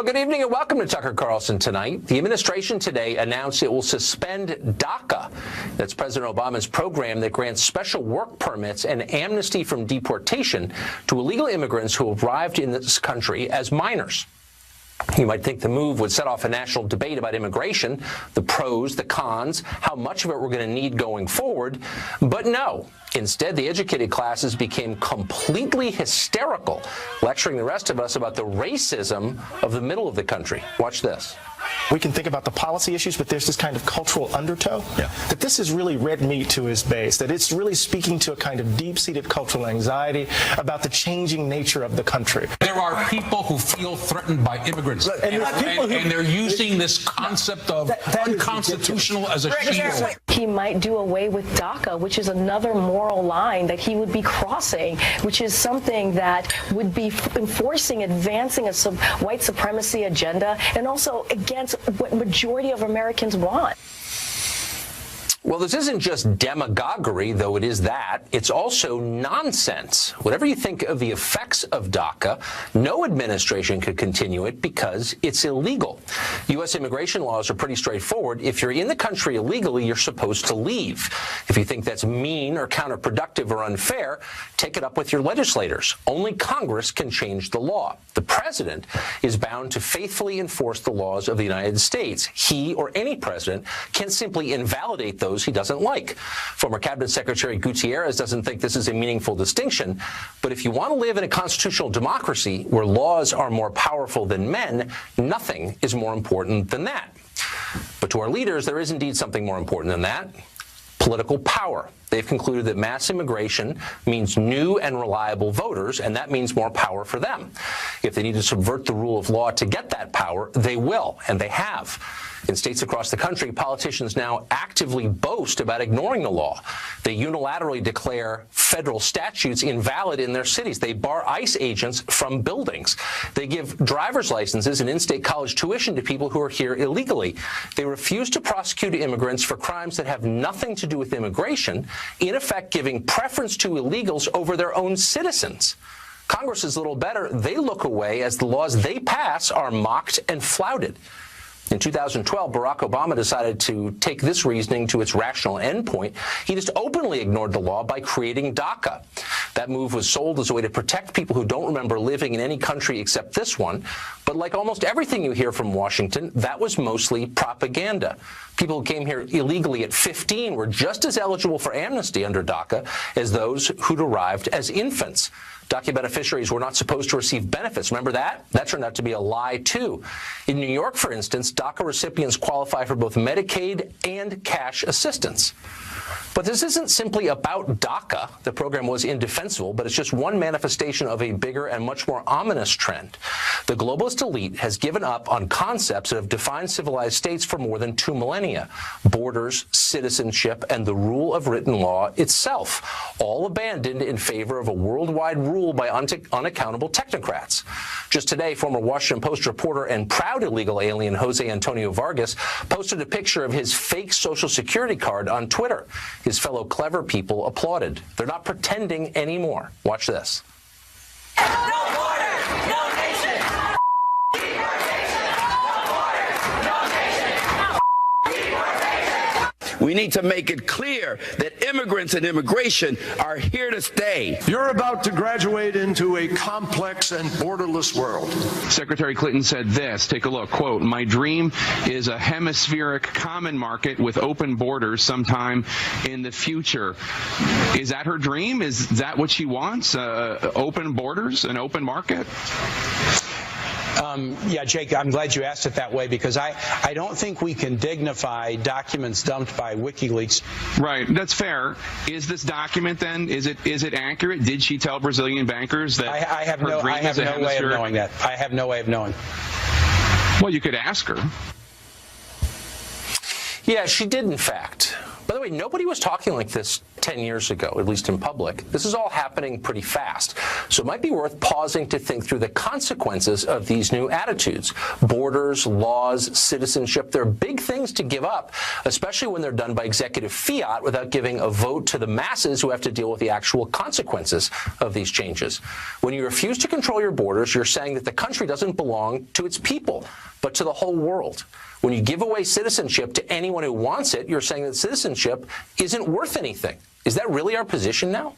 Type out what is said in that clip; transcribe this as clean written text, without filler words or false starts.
Well, good evening and welcome to Tucker Carlson Tonight. The administration today announced it will suspend DACA. That's President Obama's program that grants special work permits and amnesty from deportation to illegal immigrants who arrived in this country as minors. You might think the move would set off a national debate about immigration, the pros, the cons, how much of it we're going to need going forward. But no. Instead, the educated classes became completely hysterical, lecturing the rest of us about the racism of the middle of the country. Watch this. We can think about the policy issues, but there's this kind of cultural undertow that this is really red meat to his base, that it's really speaking to a kind of deep-seated cultural anxiety about the changing nature of the country. There are people who feel threatened by immigrants, and they're using this concept of unconstitutional as a shield. He might do away with DACA, which is another moral line that he would be crossing, which is something that would be enforcing, advancing a white supremacy agenda, and also against what majority of Americans want. Well, this isn't just demagoguery, though it is that. It's also nonsense. Whatever you think of the effects of DACA, no administration could continue it because it's illegal. U.S. immigration laws are pretty straightforward. If you're in the country illegally, you're supposed to leave. If you think that's mean or counterproductive or unfair, take it up with your legislators. Only Congress can change the law. The president is bound to faithfully enforce the laws of the United States. He or any president can simply invalidate those he doesn't like. Former Cabinet Secretary Gutierrez doesn't think this is a meaningful distinction, but if you want to live in a constitutional democracy where laws are more powerful than men, nothing is more important than that. But to our leaders, there is indeed something more important than that: political power. They've concluded that mass immigration means new and reliable voters, and that means more power for them. If they need to subvert the rule of law to get that power, they will, and they have. In states across the country, politicians now actively boast about ignoring the law. They unilaterally declare federal statutes invalid in their cities. They bar ICE agents from buildings. They give driver's licenses and in-state college tuition to people who are here illegally. They refuse to prosecute immigrants for crimes that have nothing to do with immigration, in effect giving preference to illegals over their own citizens. Congress is little better. They look away as the laws they pass are mocked and flouted. In 2012, Barack Obama decided to take this reasoning to its rational endpoint. He just openly ignored the law by creating DACA. That move was sold as a way to protect people who don't remember living in any country except this one. But like almost everything you hear from Washington, that was mostly propaganda. People who came here illegally at 15 were just as eligible for amnesty under DACA as those who'd arrived as infants. DACA beneficiaries were not supposed to receive benefits. Remember that? That turned out to be a lie, too. In New York, for instance, DACA recipients qualify for both Medicaid and cash assistance. But this isn't simply about DACA. The program was indefensible, but it's just one manifestation of a bigger and much more ominous trend. The globalist elite has given up on concepts that have defined civilized states for more than 2 millennia: borders, citizenship, and the rule of written law itself, all abandoned in favor of a worldwide rule by unaccountable technocrats. Just today, former Washington Post reporter and proud illegal alien Jose Antonio Vargas posted a picture of his fake Social Security card on Twitter. His fellow clever people applauded. They're not pretending anymore. Watch this. No borders, no nation. Deportation. No borders, no nation. Deportation. We need to make it clear that immigrants and immigration are here to stay. You're about to graduate into a complex and borderless world. Secretary Clinton said this, take a look, quote, "My dream is a hemispheric common market with open borders sometime in the future." Is that her dream? Is that what she wants? Open borders, an open market? Yeah, Jake, I'm glad you asked it that way, because I don't think we can dignify documents dumped by WikiLeaks. Right, that's fair. Is this document then, is it accurate? Did she tell Brazilian bankers that I have no way of knowing that. I have no way of knowing. Well, you could ask her. Yeah, she did, in fact. By the way, nobody was talking like this 10 years ago, at least in public. This is all happening pretty fast. So it might be worth pausing to think through the consequences of these new attitudes. Borders, laws, citizenship, they're big things to give up, especially when they're done by executive fiat without giving a vote to the masses who have to deal with the actual consequences of these changes. When you refuse to control your borders, you're saying that the country doesn't belong to its people, but to the whole world. When you give away citizenship to anyone who wants it, you're saying that citizenship isn't worth anything. Is that really our position now?